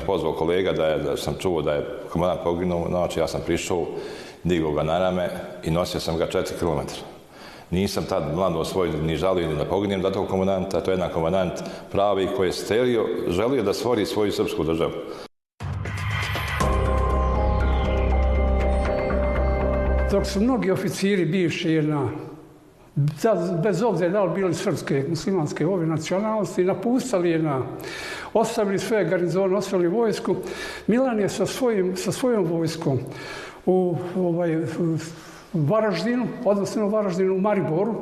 me pozvao kolega da sam čuo da je komandant poginuo, znači ja sam prišao, digao ga na rame i nosio sam ga 4 km. Nisam tad mlado svoj ni žalio ni da poginem da tog komandanta, to je jedan komandant pravi koji je stelio, želio da stvori svoju srpsku državu. Dok su mnogi oficiri bivši JNA, bez obzira da li bili srpske, muslimanske, ove nacionalnosti, napustali JNA, ostavili svoje garnizone, ostavili vojsku, Milan je sa svojom vojskom u Varaždinu, odnosno u Varaždinu, u Mariboru.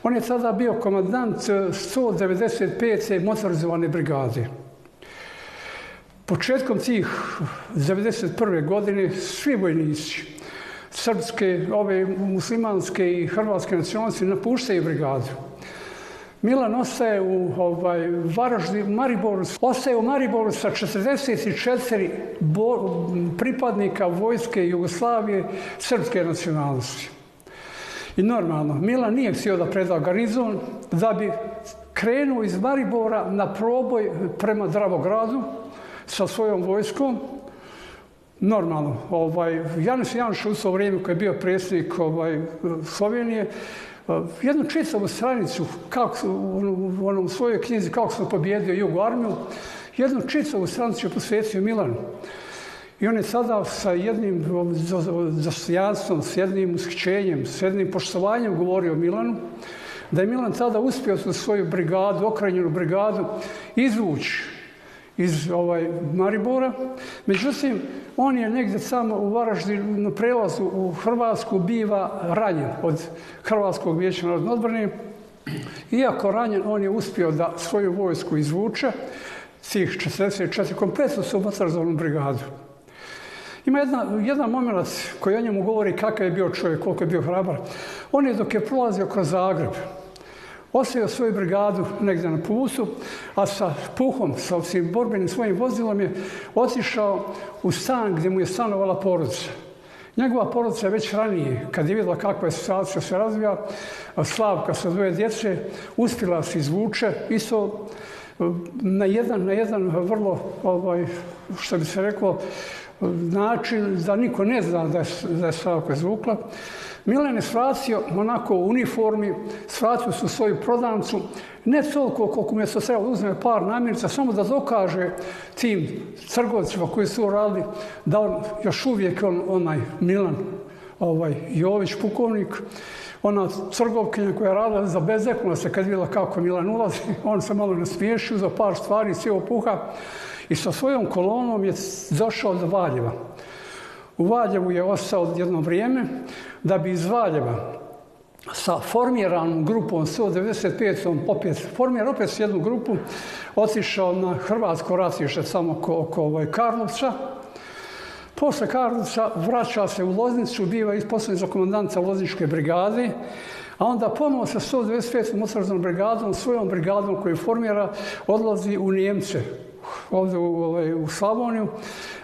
On je tada bio komandant 195. motorizovane brigade. Početkom tih 1991. godine svi vojnici, srpske, ove muslimanske i hrvatske nacionalnosti napuštaju brigadu. Milan ostaje u Mariboru, ostaje u Mariboru sa 44 pripadnika vojske Jugoslavije srpske nacionalnosti. I normalno, Milan nije htio da preda garnizon, da bi krenuo iz Maribora na proboj prema Dravogradu sa svojom vojskom. Normalno, Janez Janša u to vrijeme koji je bio predsjednik Slovenije, jednu čitavu stranicu u svojoj knjizi kako sam pobjedio Jugu armiju, jednu čitavu stranicu je posvetio Milanu. I on je sada sa jednim dostojanstvom, s jednim ushićenjem, s jednim poštovanjem govorio o Milanu, da je Milan tada uspio svoju brigadu, okrenjenu brigadu, izvući iz Maribora. Međutim, on je negdje samo u Varaždinu na prelazu u Hrvatsku biva ranjen od Hrvatskog vijeća narodne odbrane. Iako ranjen, on je uspio da svoju vojsku izvuče, tih 44, kompletno su motorizovanu brigadu. Ima jedan moment koji o njemu govori kakav je bio čovjek, koliko je bio hrabar. On je dok je prolazio kroz Zagreb, ostavio svoju brigadu negdje na putu, a sa puhom, sa svim borbenim svojim vozilom je otišao u stan gdje mu je stanovala porodica. Njegova porodica je već ranije, kad je vidjela kakva je situacija se razvija, Slavka sa 2 djece, uspjela se izvuče, isto na jedan vrlo, što bi se reklo, način da niko ne zna da je Slavka izvukla. Milan je svratio onako u uniformi, svratio su svoju prodavnicu, ne toliko koliko mu je to trebalo, uzme par namirnica, samo da dokaže tim trgovcima koji su radili da on još uvijek onaj Milan Jović, pukovnik, ona trgovkinja koja je radila za bezekuna se kad vidjela kako Milan ulazi, on se malo nasmiješio za par stvari, sjeo puha i sa svojom kolonom je došao do Valjeva. U Valjevu je ostao jedno vrijeme, da bi iz Valjeva sa formiranom grupom 195. Formira opet jednu grupu, otišao na hrvatsko ratište samo oko Karlovca. Posle Karlovca vraća se u Loznicu, biva isposlen za komandanta Lozničke brigade, a onda ponovo sa 195. motorizovanom brigadom, svojom brigadom koju formira, odlazi u Nijemce, ovdje u Slavoniju,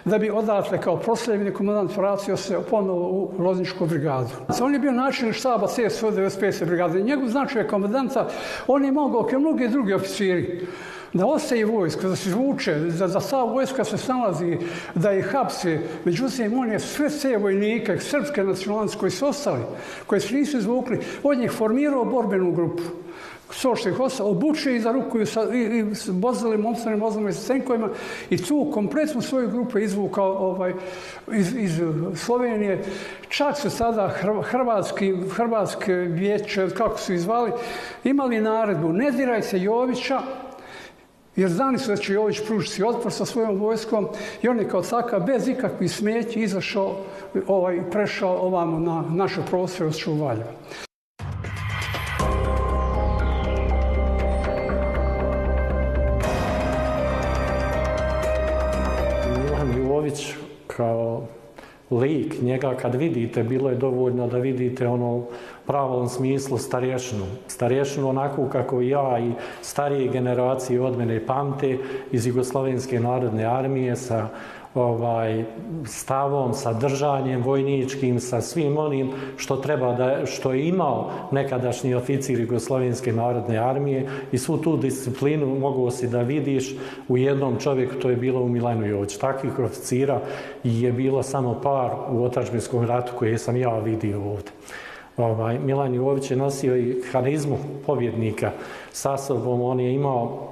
da bi odatle kao proslavljeni komandant vratio se ponovo u Lozničku brigadu. On je bio načelnik štaba te 195. brigade. Njegov značaj komandanta, on je mogao kao mnogi drugi oficiri da ostaje vojsko, da se izvuče, da ta vojska se snalazi, da ih hapse. Međutim, on je sve te vojnike, srpske nacionalnosti koji su ostali, koji se nisu izvukli, on je formirao borbenu grupu. To što ih ostalo, obuče i zarukuju i vozilima, opstanim vozilima i sa tenkovima i tu kompletnu svoju grupu izvukao iz Slovenije. Čak su sada Hrvatske vijeće, kako su izvali, imali naredbu, ne dirajte Jovića, jer znali su da će Jović pružiti otpor sa svojom vojskom i on je kao takav, bez ikakvih smetnji, izašao, prešao ovamo na naše prostore u Valjevo. Kao lik njega kad vidite, bilo je dovoljno da vidite pravom smislu starješinu. Starješinu onako kako ja i starije generacije od mene pamte iz Jugoslovenske narodne armije sa stavom, sa držanjem vojničkim, sa svim onim što je imao nekadašnji oficir Jugoslovenske narodne armije i svu tu disciplinu mogu si da vidiš u jednom čovjeku, to je bilo u Milanu Joviću. Takvih oficira je bilo samo par u otadžbinskom ratu koje sam ja vidio ovdje. Milan Jović je nosio i harizmu pobjednika sa sobom, on je imao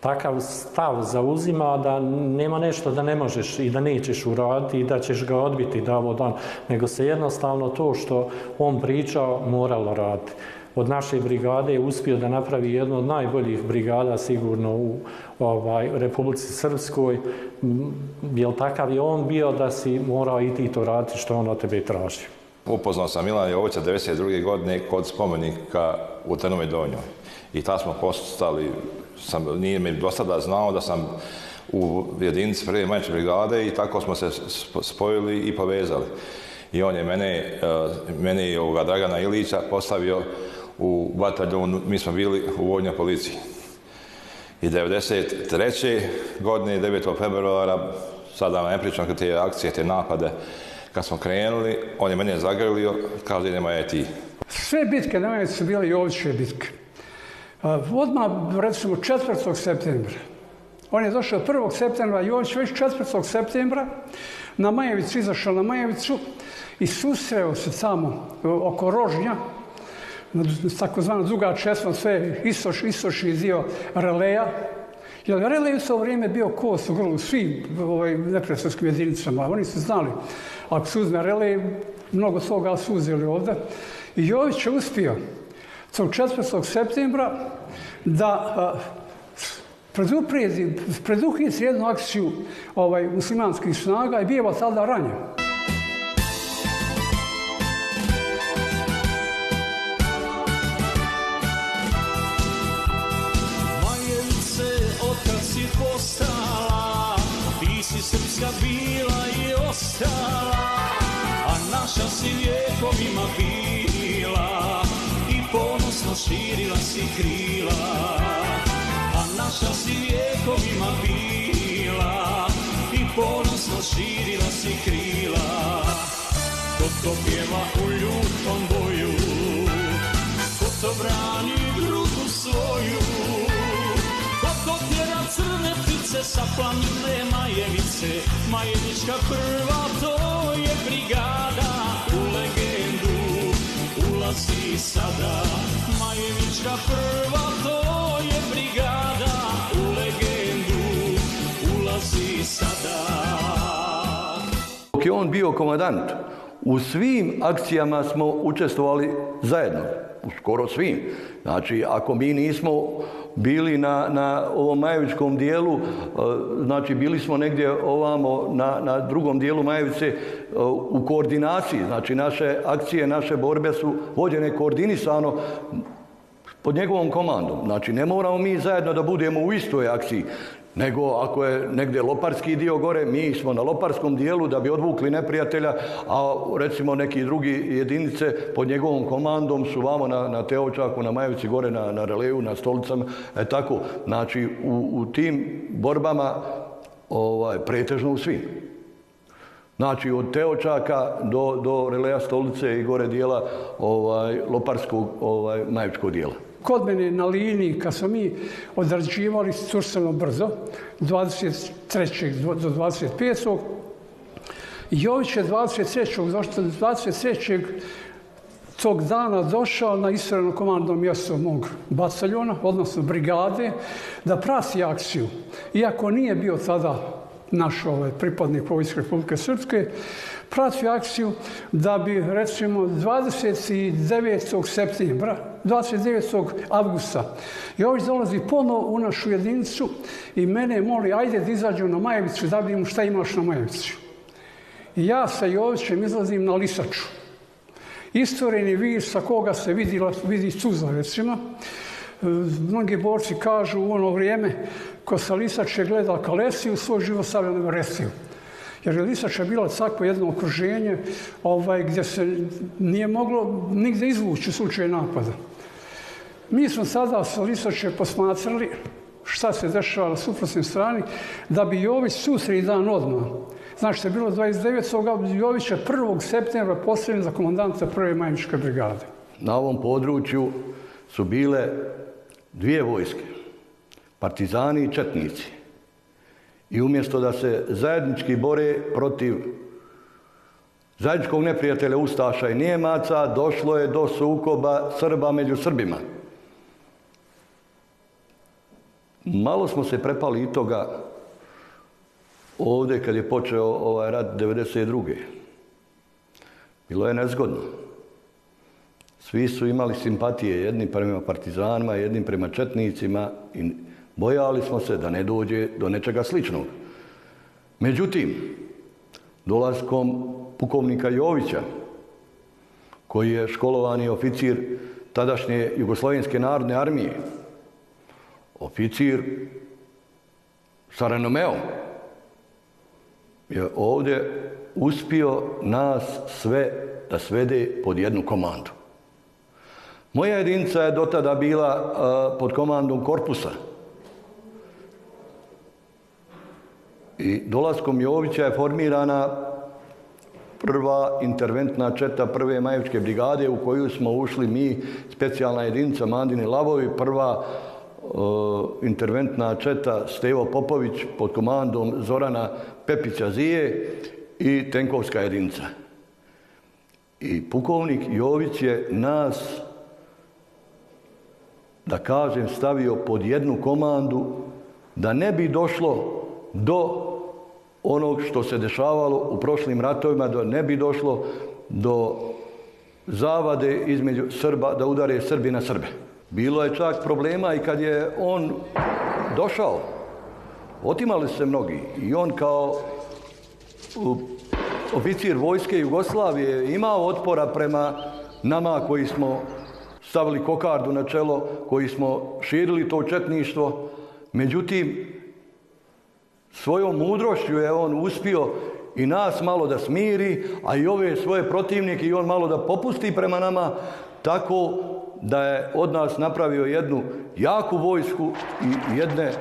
takav stav zauzima da nema nešto da ne možeš i da nećeš uraditi i da ćeš ga odbiti da ovo dan, nego se jednostavno to što on pričao moralo raditi. Od naše brigade je uspio da napravi jednu od najboljih brigada sigurno u Republici Srpskoj, jer takav je on bio da si morao i ti to raditi što on od tebe traži. Upoznao sam Milana Jovića 1992. godine kod spomenika u Trnovoj Donjoj i tad smo postali, nije mi do sada znao da sam u jedinici prve majčke brigade i tako smo se spojili i povezali. I on je mene i Dragana Ilića postavio u bataljonu, mi smo bili u vojnoj policiji. I 1993. godine, 9. februara, sada vam ne pričam te akcije, te napade, kad smo krenuli, on je mene zagrlio, kaže idemo ja i ti. Sve bitke na mene su bile Jovićeve bitke. Odmah, recimo, 4. septembra. On je došao 1. septembra, Jović već 4. septembra na Majevicu, izašao na Majevicu i susreo se tamo oko Rožnja, takozvana druga česma, sve istočni dio Releja. Jer Relej u to vrijeme bio kost u grlu svim neprijateljskim jedinicama. Oni su znali, ako se uzme Relej, mnogo toga su uzeli ovdje. I Jović je uspio tog 4. septembra da preduhiti jednu akciju muslimanskih snaga i bio tada ranjen. Majevice, otkad si postala, ti si srpska bila i ostala, a naša si vjekovima bila i ponosno širila si krila. Naša si vjekovima bila i ponosno širila si krila. Ko to pjeva u ljutom boju, ko to brani grudu svoju, ko to tjera crne ptice sa planine Majevice. Majevička prva, to je brigada, u legendu ulazi sada. Majevička prva, to je brigada, u legendu ulazi sada. Dok je on bio komandant, u svim akcijama smo učestvovali zajedno, u skoro svim. Znači, ako mi nismo bili na ovom Majevičkom dijelu, znači bili smo negdje ovamo na drugom dijelu Majevice u koordinaciji. Znači, naše akcije, naše borbe su vođene koordinisano pod njegovom komandom. Znači, ne moramo mi zajedno da budemo u istoj akciji, nego ako je negdje loparski dio gore, mi smo na loparskom dijelu da bi odvukli neprijatelja, a recimo neki drugi jedinice pod njegovom komandom su vamo na Teočaku, na Majevici gore, na Releju, na Stolicama, tako. Znači, u tim borbama pretežno u svim. Znači, od Teočaka do Releja, Stolice i gore dijela loparskog Majevičkog dijela. Kod mene na liniji, kad smo mi odrađivali cursano brzo, 23. do 25. Jović je 23. tog dana došao na istreno komandno mjesto mog bataljona, odnosno brigade, da prati akciju. Iako nije bio tada naš pripadnik Vojske Republike Srpske, prati akciju da bi, recimo, 29. avgusta Jović dolazi ponovo u našu jedinicu i mene moli, ajde da izađu na Majevicu da vidimo šta imaš na Majevici. I ja sa Jovićem izlazim na Lisaču. Istoreni vir sa koga se vidi suza, recimo. Mnogi borci kažu u ono vrijeme ko sa Lisače gleda Kalesiju, svoj život stavlja na Veresiju. Jer je Lisače bilo svako jedno okruženje gdje se nije moglo nigdje izvući u slučaju napada. Mi smo sada sa Lisače posmatrali šta se dešava na suprotnoj strani, da bi Jović susredi dan odmah. Znači, to je bilo 29. Jovića 1. septembra postavljen za komandanta 1. Majničke brigade. Na ovom području su bile dvije vojske, partizani i četnici. I umjesto da se zajednički bore protiv zajedničkog neprijatelja ustaša i Nijemaca, došlo je do sukoba Srba među Srbima. Malo smo se prepali i toga ovdje kad je počeo ovaj rat 1992. Bilo je nezgodno. Svi su imali simpatije, jedni prema partizanima, jedni prema četnicima i bojali smo se da ne dođe do nečega sličnog. Međutim, dolaskom pukovnika Jovića, koji je školovani oficir tadašnje Jugoslovenske narodne armije, oficir sa renomeom, je ovdje uspio nas sve da svede pod jednu komandu. Moja jedinica je do tada bila pod komandom korpusa. I dolaskom Jovića je formirana prva interventna četa 1. Majničke brigade u koju smo ušli mi, specijalna jedinica Mandini Lavovi, prva interventna četa Stevo Popović pod komandom Zorana Pepića Zije i tenkovska jedinica. I pukovnik Jović je nas, da kažem, stavio pod jednu komandu da ne bi došlo do onog što se dešavalo u prošlim ratovima, da ne bi došlo do zavade između Srba, da udare Srbi na Srbe. Bilo je čak problema i kad je on došao, otimali se mnogi i on kao oficir vojske Jugoslavije imao otpora prema nama koji smo stavili kokardu na čelo, koji smo širili to četništvo. Međutim, svojom mudrošću je on uspio i nas malo da smiri, a i ove svoje protivnike i on malo da popusti prema nama, tako da je od nas napravio jednu jaku vojsku i jedne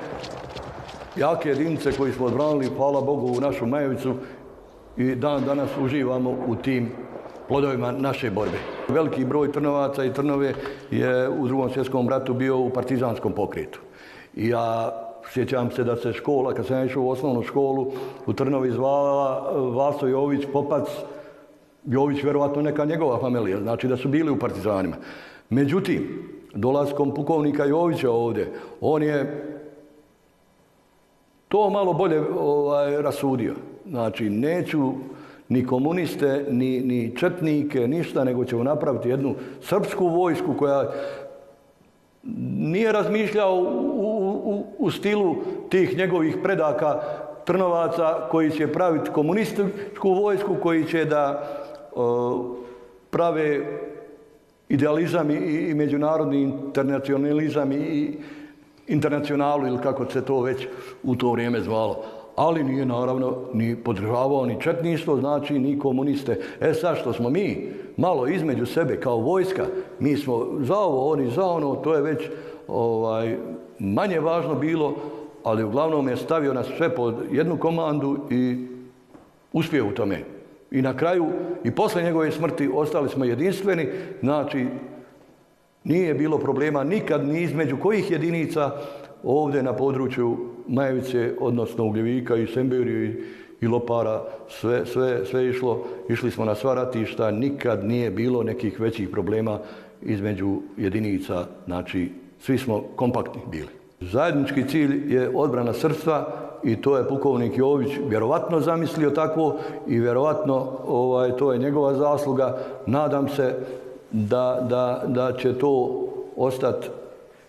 jake jedinice koji smo odbranili, hvala Bogu, u našu Majevicu i dan danas uživamo u tim plodovima naše borbe. Veliki broj Trnovaca i Trnove je u Drugom svjetskom ratu bio u partizanskom pokretu. I ja sjećam se da se škola, kad sam išao u osnovnu školu, u Trnovi zvala Vaso Jović, Popac, Jović, vjerovatno neka njegova familija, znači da su bili u partizanima. Međutim, dolaskom pukovnika Jovića ovdje, on je to malo bolje rasudio. Znači, neću ni komuniste, ni četnike, ništa, nego ćemo napraviti jednu srpsku vojsku koja nije razmišljao u stilu tih njegovih predaka Trnovaca koji će praviti komunističku vojsku, koji će da prave idealizam i međunarodni internacionalizam i internacionalu ili kako se to već u to vrijeme zvalo. Ali nije naravno ni podržavao ni četništvo, znači ni komuniste. Sad što smo mi malo između sebe kao vojska, mi smo za ovo, oni za ono, to je već manje važno bilo, ali uglavnom je stavio nas sve pod jednu komandu i uspio u tome. I na kraju, i posle njegove smrti, ostali smo jedinstveni, znači nije bilo problema nikad ni između kojih jedinica ovdje na području Majevice, odnosno Ugljevika i Semberiju i Lopara, sve išlo, išli smo na sva ratišta, nikad nije bilo nekih većih problema između jedinica, znači svi smo kompaktni bili. Zajednički cilj je odbrana srpstva i to je pukovnik Jović vjerovatno zamislio tako i vjerovatno to je njegova zasluga. Nadam se da će to ostati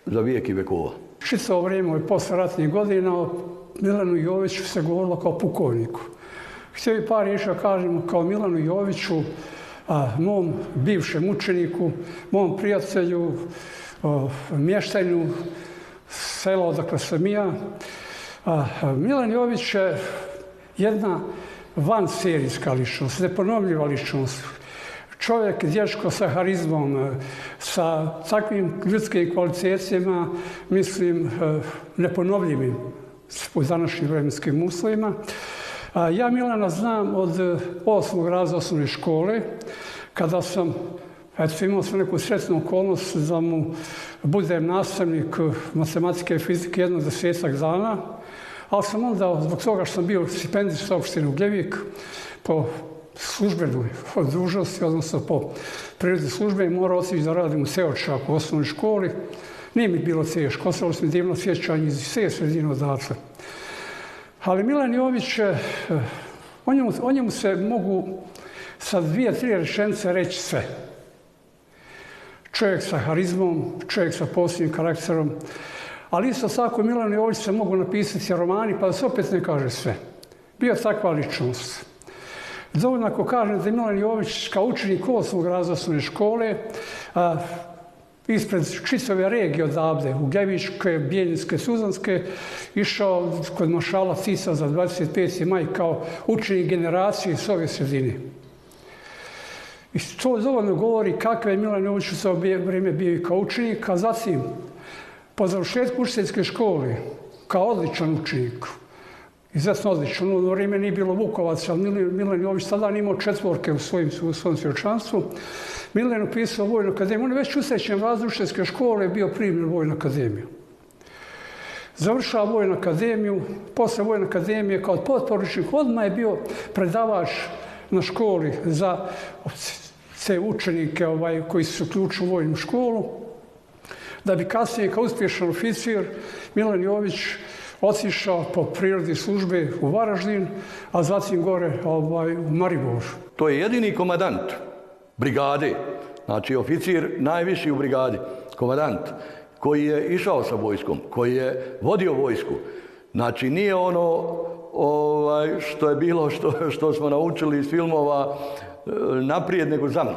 za vijek i vekova. Čitavo vrijeme i posle ratnih godina o Milanu Joviću se govorilo kao pukovniku. Htio bih par riječi da kažemo kao Milanu Joviću, mom bivšem učeniku, mom prijatelju, mještanju, selo odakle sam ja. Milan Jović je jedna vanserijska ličnost, neponovljiva ličnost. Čovjek, dječko sa harizmom, sa takvim ljudskim kvalitetima, mislim, neponovljivim u današnjim vremenskim uslovima. Ja Milana znam od 8. razreda osnovne škole, kada sam imao sam neku sretnu okolnost da mu budem nastavnik matematike i fizike jedno 10 dana, ali sam onda, zbog toga što sam bio stipendista opštine Ugljevik, po službenoj dužnosti, odnosno po prirodi službe, morao otići da radim u Seočaku u osnovnoj školi. Nije mi bilo teško, ostalo sam divno sjećanje iz sve sredine odatle. Ali Milan Jović, o njemu se mogu sa 2-3 rečenice reći sve. Čovjek sa harizmom, čovjek sa posebnim karakterom, ali isto tako Milan Jović se mogu napisati romani, pa da se opet ne kaže sve. Bio takva ličnost. Dovoljno ako kažem da je Milan Jović kao učenik 8. razreda osnovne škole ispred Čicove regije odavde, Ugljevičke, Bijeljinske, Suzanske, išao kod maršala Tisa za 25. maj kao učenik generacije s ove sredine. I to dovoljno govori kakve je Milan Jović u svoje vrijeme bio i kao učenik, a zatim po završetku učiteljske škole kao odličan učenik, izuzetno odličan. U vrijeme nije bilo Vukovaca, ali Milan Jović tada nije imao 4 u svom svjedočanstvu. Milan je upisao Vojnu akademiju. On je već u 3. razredu učiteljske škole bio primljen u Vojnu akademiju. Završava Vojnu akademiju, posle Vojne akademije kao potporučnik odmah je bio predavač na školi za te učenike koji su uključili u vojnu školu, da bi kasnije kao uspješan oficir Milan Jović otišao po prirodi službe u Varaždin, a zatim gore u Maribor. To je jedini komandant brigade, znači oficir najviši u brigadi, komandant, koji je išao sa vojskom, koji je vodio vojsku. Znači nije ono što je bilo, što smo naučili iz filmova, naprijed nego za mnom.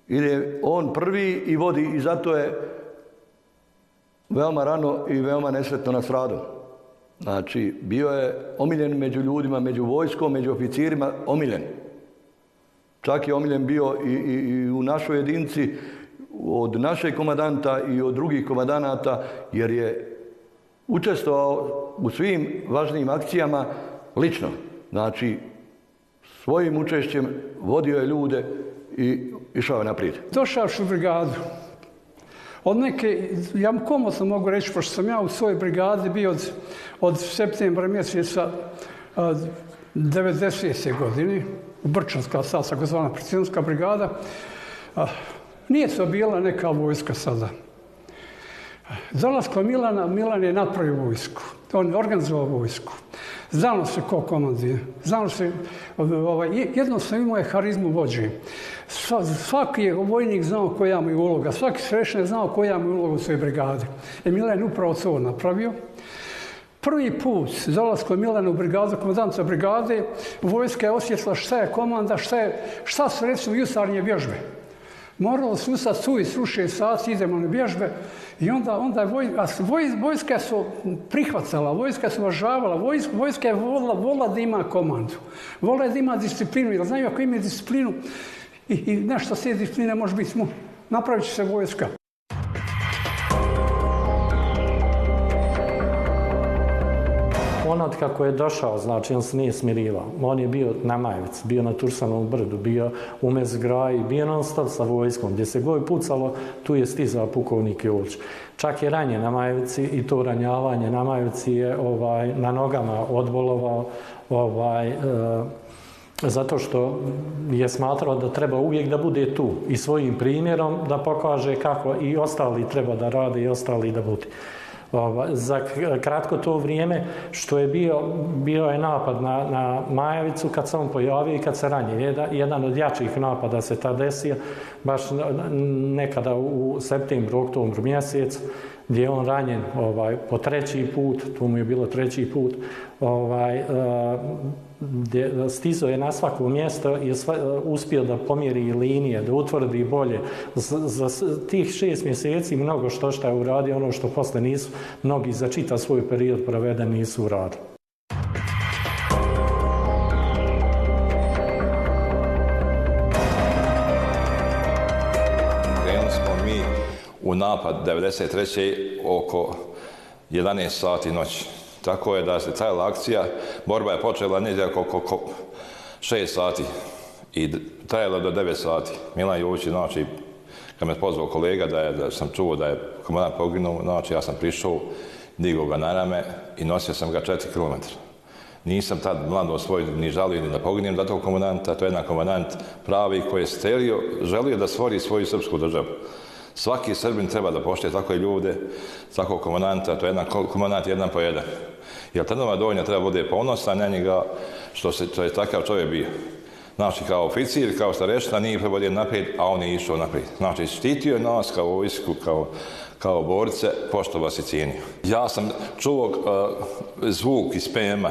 Ide on prvi i vodi, i zato je veoma rano i veoma nesretno nastradao. Znači, bio je omiljen među ljudima, među vojskom, među oficirima, omiljen. Čak je omiljen bio i u našoj jedinci od našeg komandanta i od drugih komandanata, jer je učestvovao u svim važnijim akcijama lično. Znači, svojim učešćem vodio je ljude i išao je naprijed. Došavši u brigadu, od neke, ja komotno mogu reći, pošto sam ja u svojoj brigadi bio od septembra mjeseca 90. godine, Brčanska, sad takozvana precijonska brigada, nije to bila neka vojska sada. Zalaskom Milan je napravio vojsku. On je organizovao vojsku. Znalo se ko komanduje. Znalo se, jednostavno imao je harizmu vođe. Svaki je vojnik znao koja mu je uloga. Svaki srešan je znao koja mu je uloga u svojoj brigadi. Milan je upravo to napravio. Prvi put zalaskom Milana u brigadu, komandanta brigade, vojska je osjetila šta je komanda, šta su recimo jutarnje vježbe. Moralo se ustati tu i slušati sati, idemo na vježbe. I onda vojska su prihvatala, vojska su uvažavala, vojska je volila da ima komandu. Volila je da ima disciplinu, jer znaju ako ima disciplinu i nešto s te discipline može biti, napravit će se vojska. On od kako je došao, znači on se nije smirivao. On je bio na Majevici, bio na Tursanovom brdu, bio u Mezgraji, bio non stop sa vojskom. Gdje se god pucalo, tu je stizao pukovnik Jović. Čak je ranjen na Majevici i to ranjavanje na Majevici je na nogama odbolovao zato što je smatrao da treba uvijek da bude tu i svojim primjerom da pokaže kako i ostali treba da rade i ostali da budu. Za kratko to vrijeme što je bio je napad na Majevicu kad se on pojavio i kad se ranije. Jedan od jačih napada se tad desio, baš nekada u septembru, oktobru mjesecu, gdje je on ranjen po 3. put, tu mu je bilo 3. put, stizao je na svako mjesto i uspio da pomjeri linije, da utvrdi bolje. Za tih 6 mjeseci mnogo što je uradio, ono što posle nisu mnogi za čitav svoj period proveden nisu uradili. u napad 93. oko 11 sati noći. Tako je da se trajala akcija, borba je počela negdje oko 6 sati i trajala do 9 sati. Milan Jović, znači, kad me pozvao kolega da sam čuo da je komandant poginuo, znači ja sam prišao, digao ga na rame i nosio sam ga 4 km. Nisam tad mlado svoj ni žalio ni da poginem da tog komandanta, to je jedan komandant pravi koji je stelio, želio da stvori svoju srpsku državu. Svaki Srbin treba da poštuje takve ljude, takvog komandanta, to je jedan komandant jedan po jedan. Jer Trnava Donja treba bude ponosan na njega što je takav čovjek bio. Znači, kao oficir, kao starešina, nije prevodio naprijed, a on je išao naprijed. Znači, štitio nas kao vojsku, kao borce, pošto vas je cijenio. Ja sam čuo zvuk iz PM-a,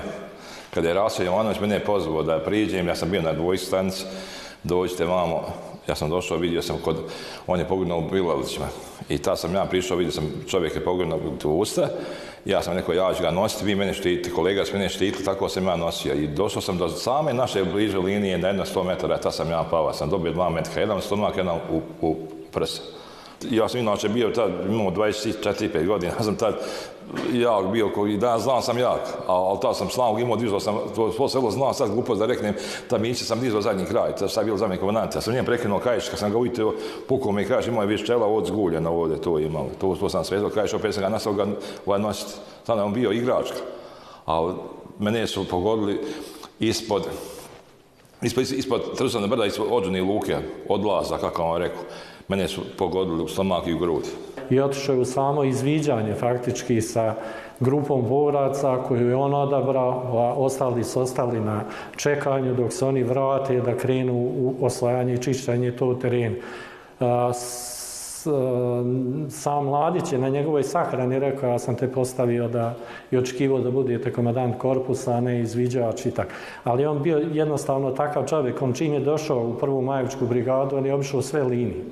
kada je Raso Jovanović mene pozvao da priđem, ja sam bio na dvojskoj stanici, dođite vamo, ja sam došao, vidio sam on je poginuo u Bilalićima. I tad sam ja prišao, vidio sam čovjek je poginuo u usta, ja sam rekao, ja ću ga nositi, vi mene štitite, kolega su mene štitili, tako sam ja nosio. I došao sam do same naše bliže linije, na jedno 100 metara, tad sam ja pao, sam dobio 2 metka, jedan stomak, jedan u prsa. Ja sam inače bio tad, imao 24-5 godina, ja sam tad jak bio, i danas znam sam jak, ali tad sam snagu imao, dizao sam, to selo znao sad glupost da reknem, tad Miće sam dizao zadnji kraj, tad sam bio zadnji komandant, ja sam njem prekinuo Kajić, kad sam ga ujutio, pukao mi Kajić, imao je više čela od zguljena ovdje, to je imalo, to sam svezao Kajić, opet sam ga nastao ga nositi, sad je on bio igračka, ali mene su pogodili ispod Trsovne brda, ispod Odžane luke, odlaza, kako vam rekao. Mene su pogodili u stomak i u grudi. I otišao je u samo izviđanje faktički sa grupom boraca koju je on odabrao, a ostali su ostali na čekanju dok se oni vrate da krenu u osvajanje i čišćenje tog terena. Sam Mladić je na njegovoj sahrani rekao, ja sam te postavio i očekivao da budete komandant korpusa, a ne izviđač i tako. Ali on bio jednostavno takav čovjek, on čim je došao u prvu Majevičku brigadu, on je obišao sve linije.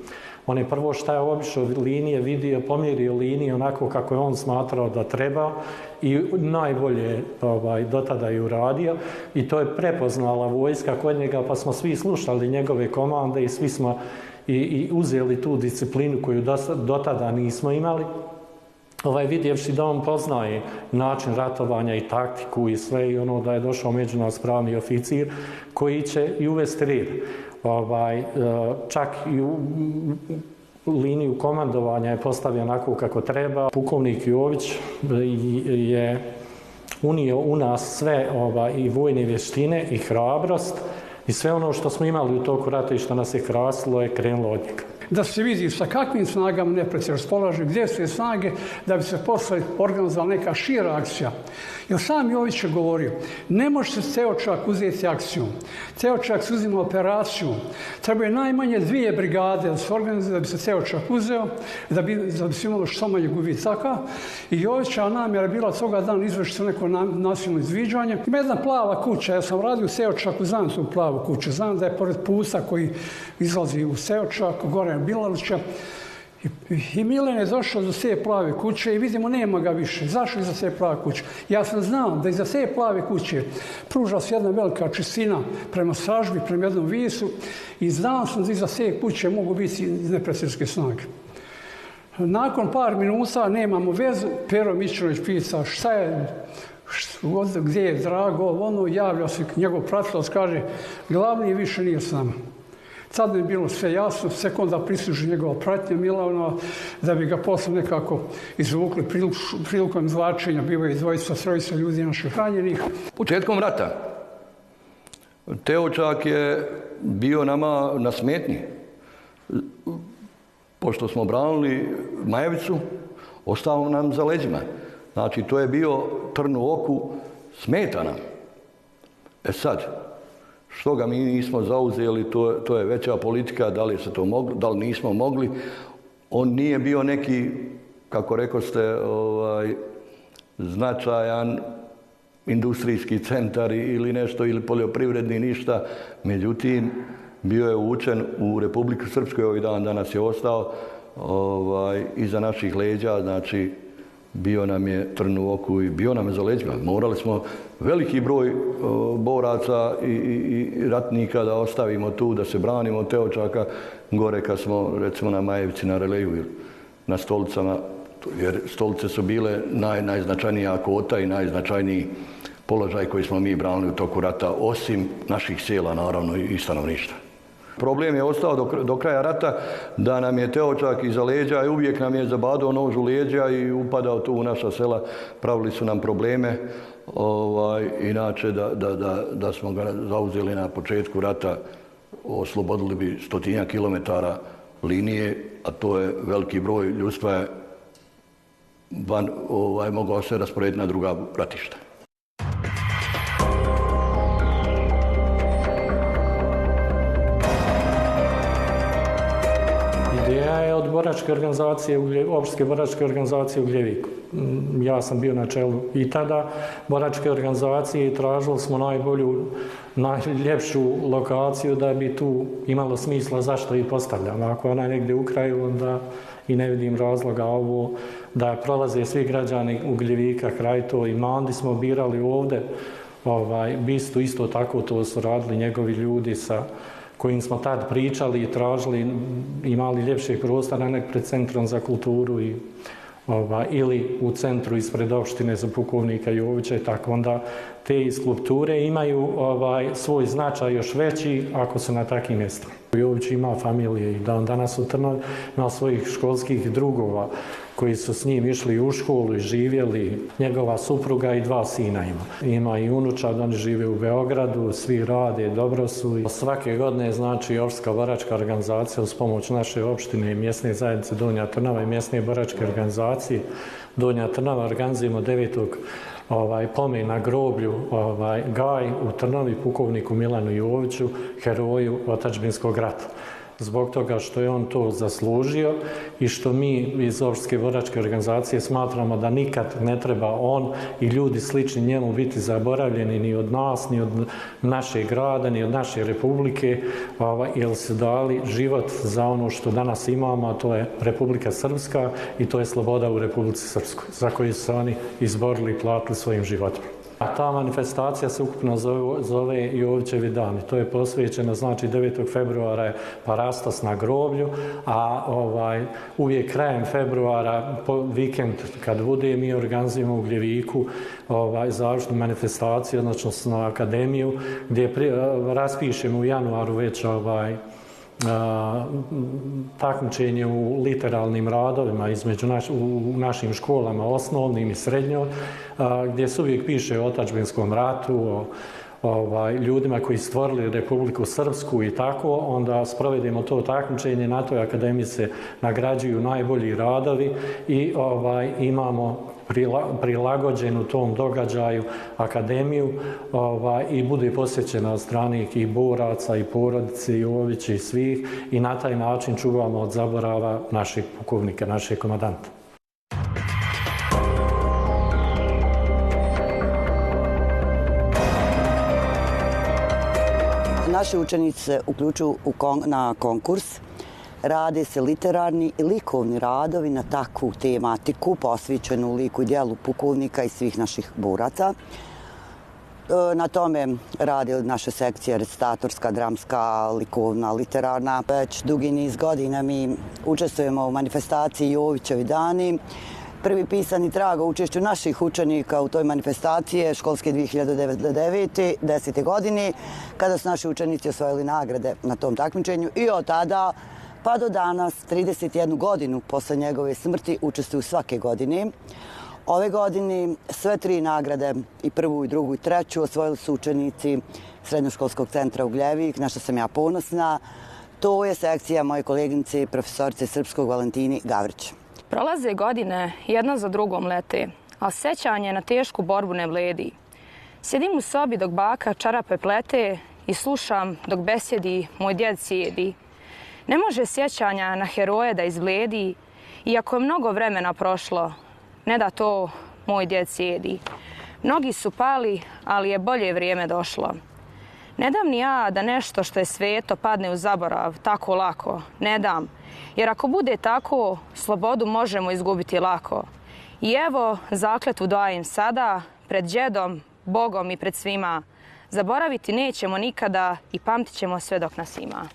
On je prvo šta je obišao linije, vidio, pomjerio linije onako kako je on smatrao da treba i najbolje do tada je uradio i to je prepoznala vojska kod njega, pa smo svi slušali njegove komande i svi smo i uzeli tu disciplinu koju do tada nismo imali. Vidjevši da on poznaje način ratovanja i taktiku i sve i ono da je došao među nas pravni oficir koji će i uvesti red. Čak i u liniju komandovanja je postavio onako kako treba. Pukovnik Jović je unio u nas sve i vojne vještine i hrabrost i sve ono što smo imali u toku rata i što nas je krasilo je krenulo od njega. Da se vidi sa kakvim snagama neprijatelj raspolaže, gdje su snage da bi se posle organizovala neka šira akcija. Jer sam Jović je govorio, ne može se Ceočak uzeti akcijom. Ceočak se uzima operaciju. Treba je najmanje 2 brigade da se organizuje da bi se Ceočak uzeo, da bi se imalo što manje gubitaka. I Jovića namjera bila toga dana izvršiti neko nasilno izviđanje. Ima jedna plava kuća, ja sam radio u Ceočaku, znam tu plavu kuću. Znam da je pored pusta koji izlazi u Ceočak, gore Bilalića. I Milan je došao do te plave kuće i vidimo nema ga više. Zašao iza te plave kuće. Ja sam znao da iza te plave kuće pruža se jedna velika čistina prema Stražbi, prema jednom visu i znao sam da iza te kuće mogu biti neprijateljske snage. Nakon par minuta nemamo vezu, Pero Mićunović pita šta je, gdje je Drago, ono javlja se njegov pratilac, kaže glavni više nije s nama. Tad je bilo sve jasno, sekunda prisluži njegova pratnja Milanova, da bi ga posle nekako izvukli prilikom izvlačenja, bivaju 2-3 ljudi naših ranjenih. Početkom rata Teočak je bio nama na smetnji. Pošto smo branili Majevicu, ostao nam za leđima. Znači, to je bio trn u oku, smeta nam. Sad, što ga mi nismo zauzeli, to je veća politika, da li se to moglo, da li nismo mogli. On nije bio neki, kako rekoste, značajan industrijski centar ili nešto, ili poljoprivredni, ništa. Međutim, bio je uvučen u Republiku Srpsku ovih dana, danas je ostao iza naših leđa, znači bio nam je trn u oku i bio nam je za leđima. Morali smo veliki broj boraca i ratnika da ostavimo tu, da se branimo od Teočaka gore kad smo recimo na Majevici na Releju. na stolicama, jer stolice su bile najznačajnija kota i najznačajniji položaj koji smo mi branili u toku rata, osim naših sela, naravno, i stanovništva. Problem je ostao do kraja rata da nam je Teočak iza leđa i uvijek nam je zabadao nož u leđa i upadao tu u naša sela, pravili su nam probleme. Inače, da smo ga zauzeli na početku rata, oslobodili bi 100 kilometara linije, a to je veliki broj ljudstva je mogao se rasporediti na druga ratišta. Ideja je od boračke organizacije, opštine boračke organizacije u Gljeviku. Ja sam bio na čelu i tada boračke organizacije i tražili smo najbolju, najljepšu lokaciju da bi tu imalo smisla zašto i postavljamo. Ako ona je negdje u kraju, onda i ne vidim razloga ovo da prolaze svi građani u Gljevika kraj to i Mandi smo birali ovdje. Bistu isto tako to su radili njegovi ljudi sa kojim smo tad pričali i tražili, imali ljepšeg prostora nek pred Centrom za kulturu ili u centru ispred opštine za pukovnika Jovića i tako. Onda te skulpture imaju svoj značaj još veći ako su na takvim mjestima. Jović ima familije i danas u Trnovi ima svojih školskih drugova koji su s njim išli u školu i živjeli. Njegova supruga i 2 sina ima. Ima i unučad, oni žive u Beogradu, svi rade, dobro su. Svake godine, znači, opštinska boračka organizacija uz pomoć naše opštine i mjesne zajednice Donja Trnava i mjesne boračke organizacije Donja Trnava organizujemo 9. pomen na groblju Gaj u Trnovi pukovniku Milanu Joviću, heroju otadžbinskog rata. Zbog toga što je on to zaslužio i što mi iz opštine boračke organizacije smatramo da nikad ne treba on i ljudi slični njemu biti zaboravljeni ni od nas, ni od našeg grada, ni od naše republike, jer su dali život za ono što danas imamo, a to je Republika Srpska i to je sloboda u Republici Srpskoj, za koju su oni izborili i platili svojim životom. A ta manifestacija se ukupno zove Jovićevi dani. To je posvećeno, znači 9. februara je parastos na groblju, a uvijek krajem februara, vikend kad bude, mi organizujemo u Gljeviku završnu manifestaciju, odnosno na akademiju, gdje raspišemo u januaru već takmičenje u literalnim radovima u našim školama, osnovnim i srednjom, gdje se uvijek piše o otadžbinskom ratu, o ljudima koji su stvorili Republiku Srpsku i tako, onda sprovedemo to takmičenje, na toj akademiji se nagrađuju najbolji radovi i imamo prilagođenu tom događaju akademiju i bude posjećena od strane i boraca i porodice Jović i svih i na taj način čuvamo od zaborava naših pukovnika, naših komandanta. Naši učenici se uključuju na konkurs. Rade se literarni i likovni radovi na takvu tematiku posvećenu liku i djelu pukovnika i svih naših boraca. Na tome radi naša sekcija recitatorska, dramska, likovna, literarna. Već dugi niz godina mi učestvujemo u manifestaciji Jovićevi dani. Prvi pisani trag o učešću naših učenika u toj manifestaciji je školske 2009-10. godine, kada su naši učenici osvojili nagrade na tom takmičenju i od tada pa do danas, 31 godinu posle njegove smrti, učestvuju svake godine. Ove godine sve 3 nagrade, i 1., i 2., i 3. osvojili su učenici Srednjoškolskog centra u Gljevik, na što sam ja ponosna. To je sekcija moje koleginice, profesorice srpskog Valentini Gavrić. Prolaze godine, jedna za drugom lete, a sećanje na tešku borbu ne bledi. Sjedim u sobi dok baka čarape plete i slušam dok besjedi moj djed sjedi. Ne može sjećanja na heroje da izbledi, iako je mnogo vremena prošlo, ne da to moj djed sjedi. Mnogi su pali, ali je bolje vrijeme došlo. Ne dam ni ja da nešto što je sveto padne u zaborav tako lako, ne dam. Jer ako bude tako, slobodu možemo izgubiti lako. I evo, zakletvu dajem sada, pred djedom, Bogom i pred svima. Zaboraviti nećemo nikada i pamtit ćemo sve dok nas ima.